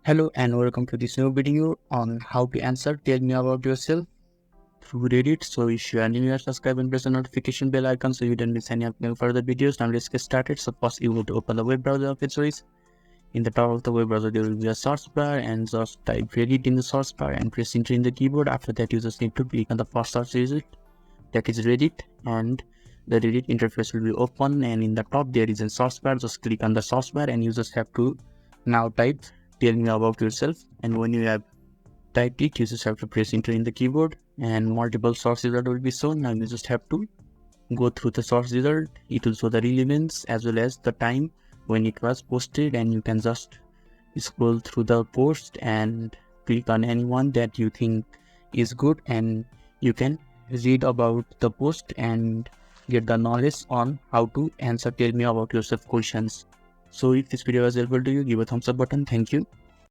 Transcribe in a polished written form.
Hello and welcome to this new video on how to answer tell me about yourself through Reddit. So if you are new here, subscribe and press the notification bell icon so you don't miss any upcoming further videos. Now let's get started. So first you need to open the web browser of your choice. In the top of the web browser there will be a search bar, and just type Reddit in the search bar and press enter in the keyboard. After that you just need to click on the first search result, that is Reddit, and the Reddit interface will be open, and in the top there is a search bar. Just click on the search bar and you just have to now type tell me about yourself, and when you have typed it you just have to press enter in the keyboard and multiple search result will be shown. Now you just have to go through the search result. It will show the relevance as well as the time when it was posted, and you can just scroll through the post and click on anyone that you think is good, and you can read about the post and get the knowledge on how to answer tell me about yourself questions. So if this video was helpful to you, give a thumbs up button. Thank you.